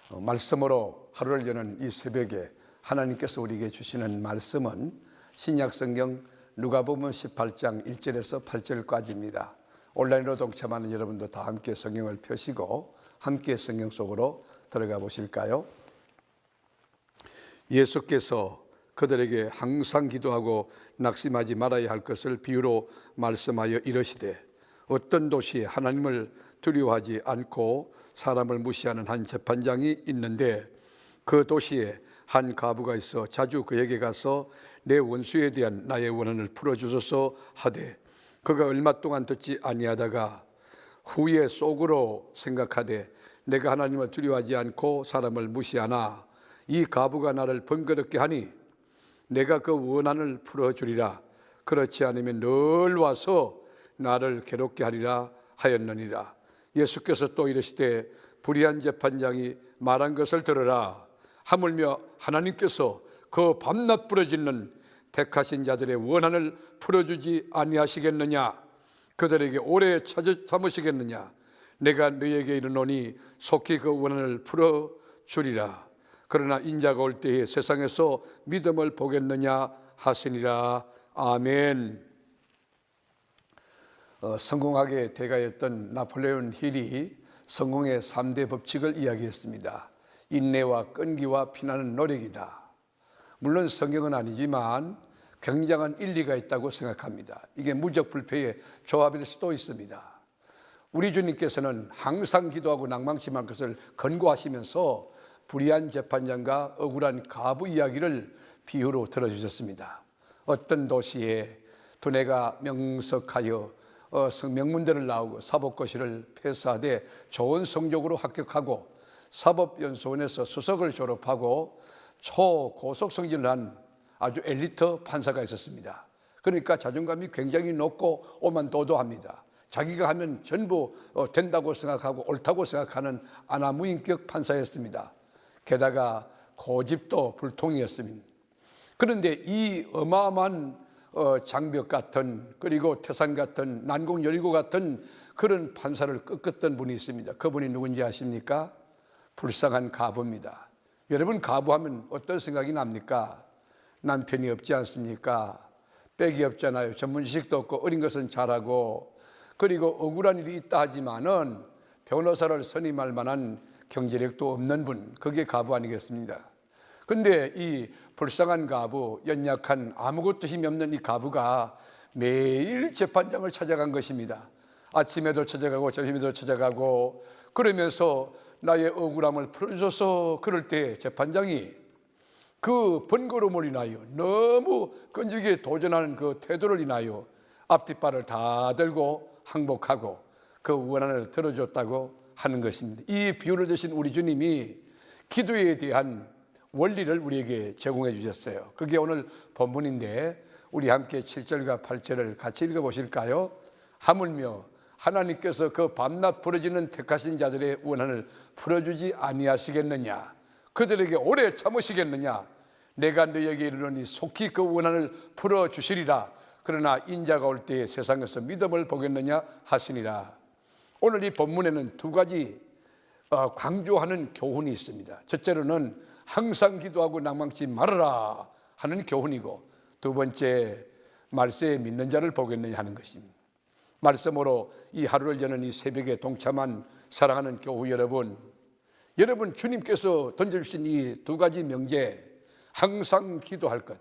말씀으로 하루를 여는 이 새벽에 하나님께서 우리에게 주시는 말씀은 신약성경 누가복음 18장 1절에서 8절까지입니다. 온라인으로 동참하는 여러분도 다 함께 성경을 펴시고 함께 성경 속으로 들어가 보실까요? 예수께서 그들에게 항상 기도하고 낙심하지 말아야 할 것을 비유로 말씀하여 이르시되, 어떤 도시에 하나님을 두려워하지 않고 사람을 무시하는 한 재판장이 있는데, 그 도시에 한 과부가 있어 자주 그에게 가서 내 원수에 대한 나의 원한을 풀어주소서 하되, 그가 얼마 동안 듣지 아니하다가 후에 속으로 생각하되, 내가 하나님을 두려워하지 않고 사람을 무시하나 이 과부가 나를 번거롭게 하니 내가 그 원한을 풀어주리라. 그렇지 않으면 늘 와서 나를 괴롭게 하리라 하였느니라. 예수께서 또 이르시되, 불의한 재판장이 말한 것을 들으라. 하물며 하나님께서 그 밤낮 부러지는 택하신 자들의 원한을 풀어주지 아니하시겠느냐? 그들에게 오래 참으시겠느냐? 내가 너희에게 이르노니 속히 그 원한을 풀어주리라. 그러나 인자가 올 때에 세상에서 믿음을 보겠느냐 하시니라. 아멘. 성공학의 대가였던 나폴레온 힐이 성공의 3대 법칙을 이야기했습니다. 인내와 끈기와 피나는 노력이다. 물론 성경은 아니지만 굉장한 일리가 있다고 생각합니다. 이게 무적불패의 조합일 수도 있습니다. 우리 주님께서는 항상 기도하고 낭망심한 것을 권고하시면서 불의한 재판장과 억울한 과부 이야기를 비유로 들어주셨습니다. 어떤 도시에 두뇌가 명석하여 명문대를 나오고 사법고시를 패스하되 좋은 성적으로 합격하고 사법연수원에서 수석을 졸업하고 초고속 성진을 한 아주 엘리트 판사가 있었습니다. 그러니까 자존감이 굉장히 높고 오만도도합니다. 자기가 하면 전부 된다고 생각하고 옳다고 생각하는 아나무인격 판사였습니다. 게다가 고집도 불통이었습니다. 그런데 이 어마어마한 장벽 같은, 그리고 태산 같은, 난공 열리고 같은 그런 판사를 꺾었던 분이 있습니다. 그분이 누군지 아십니까? 불쌍한 과부입니다. 여러분, 과부하면 어떤 생각이 납니까? 남편이 없지 않습니까? 빽이 없잖아요. 전문 지식도 없고 어린 것은 잘하고, 그리고 억울한 일이 있다 하지만은 변호사를 선임할 만한 경제력도 없는 분, 그게 과부 아니겠습니까? 근데 이 불쌍한 과부, 연약한 아무것도 힘이 없는 이 과부가 매일 재판장을 찾아간 것입니다. 아침에도 찾아가고 점심에도 찾아가고 그러면서 나의 억울함을 풀어줘서, 그럴 때 재판장이 그 번거로움을 인하여, 너무 끈질기게 도전하는 그 태도를 인하여 앞뒷발을 다 들고 항복하고 그 원한을 들어줬다고 하는 것입니다. 이 비유를 드신 우리 주님이 기도에 대한 원리를 우리에게 제공해 주셨어요. 그게 오늘 본문인데 우리 함께 7절과 8절을 같이 읽어보실까요? 하물며 하나님께서 그 밤낮 부러지는 택하신 자들의 원한을 풀어주지 아니하시겠느냐? 그들에게 오래 참으시겠느냐? 내가 너희에게 이르노니 속히 그 원한을 풀어주시리라. 그러나 인자가 올 때에 세상에서 믿음을 보겠느냐 하시니라. 오늘 이 본문에는 두 가지 강조하는 교훈이 있습니다. 첫째로는 항상 기도하고 낭망치 말아라 하는 교훈이고, 두 번째, 말세에 믿는 자를 보겠느냐 하는 것입니다. 말씀으로 이 하루를 여는 이 새벽에 동참한 사랑하는 교우 여러분, 주님께서 던져주신 이 두 가지 명제, 항상 기도할 것,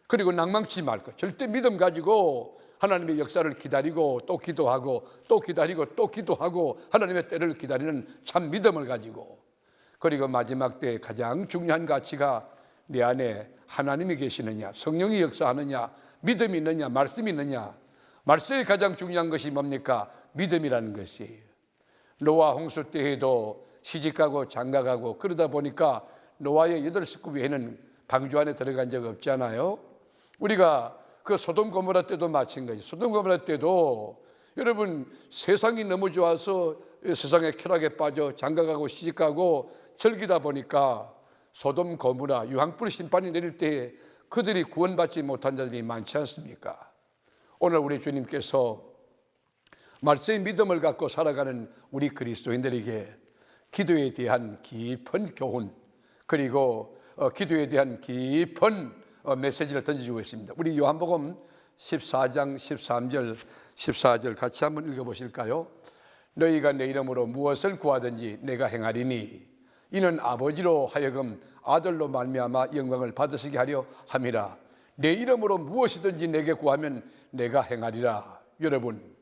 그리고 낭망치 말 것, 절대 믿음 가지고 하나님의 역사를 기다리고 또 기도하고 또 기다리고 또 기도하고 하나님의 때를 기다리는 참 믿음을 가지고, 그리고 마지막 때 가장 중요한 가치가 내 안에 하나님이 계시느냐, 성령이 역사하느냐, 믿음이 있느냐, 말씀이 있느냐. 말세에 가장 중요한 것이 뭡니까? 믿음이라는 것이에요. 노아 홍수 때에도 시집가고 장가가고 그러다 보니까 노아의 8식구 외에는 방주 안에 들어간 적 없잖아요. 우리가 그 소돔 고모라 때도 마찬가지. 소돔 고모라 때도 여러분, 세상이 너무 좋아서 세상의 쾌락에 빠져 장가가고 시집가고 즐기다 보니까 소돔 고모라 유황불 심판이 내릴 때 그들이 구원받지 못한 자들이 많지 않습니까? 오늘 우리 주님께서 말세의 믿음을 갖고 살아가는 우리 그리스도인들에게 기도에 대한 깊은 교훈, 그리고 기도에 대한 깊은 메시지를 던져주고 있습니다. 우리 요한복음 14장 13절 14절 같이 한번 읽어보실까요? 너희가 내 이름으로 무엇을 구하든지 내가 행하리니 이는 아버지로 하여금 아들로 말미암아 영광을 받으시게 하려 함이라. 내 이름으로 무엇이든지 내게 구하면 내가 행하리라. 여러분,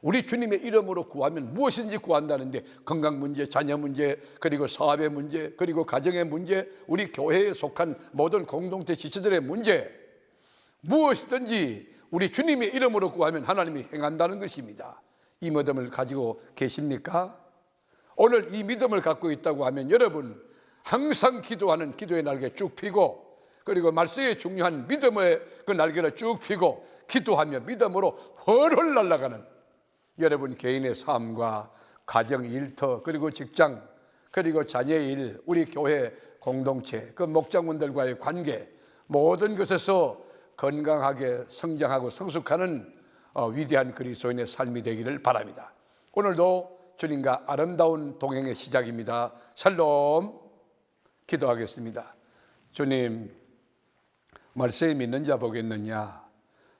우리 주님의 이름으로 구하면 무엇인지 구한다는데, 건강 문제, 자녀 문제, 그리고 사업의 문제, 그리고 가정의 문제, 우리 교회에 속한 모든 공동체 지체들의 문제, 무엇이든지 우리 주님의 이름으로 구하면 하나님이 행한다는 것입니다. 이 믿음을 가지고 계십니까? 오늘 이 믿음을 갖고 있다고 하면 여러분 항상 기도하는 기도의 날개 쭉 펴고, 그리고 말씀에 중요한 믿음의 그 날개를 쭉 펴고 기도하며 믿음으로 훨훨 날아가는 여러분 개인의 삶과 가정 일터, 그리고 직장, 그리고 자녀의 일, 우리 교회 공동체, 그 목장원들과의 관계, 모든 것에서 건강하게 성장하고 성숙하는 위대한 그리스도인의 삶이 되기를 바랍니다. 오늘도 주님과 아름다운 동행의 시작입니다. 샬롬. 기도하겠습니다. 주님, 말씀에 믿는 자 보겠느냐?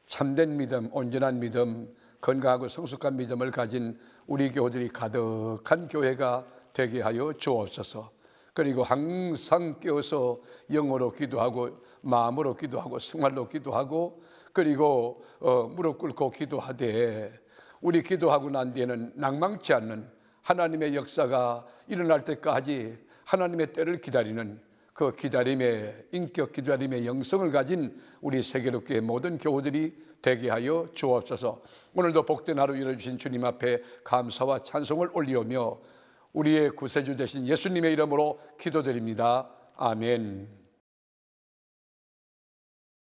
참된 믿음, 온전한 믿음, 건강하고 성숙한 믿음을 가진 우리 교우들이 가득한 교회가 되게 하여 주옵소서. 그리고 항상 깨어서 영어로 기도하고 마음으로 기도하고 생활로 기도하고, 그리고 무릎 꿇고 기도하되 우리 기도하고 난 뒤에는 낭망치 않는 하나님의 역사가 일어날 때까지 하나님의 때를 기다리는 그 기다림의 인격, 기다림의 영성을 가진 우리 세계롭게 모든 교우들이 되게 하여 주옵소서. 오늘도 복된 하루 이뤄주신 주님 앞에 감사와 찬송을 올리오며 우리의 구세주 되신 예수님의 이름으로 기도드립니다. 아멘.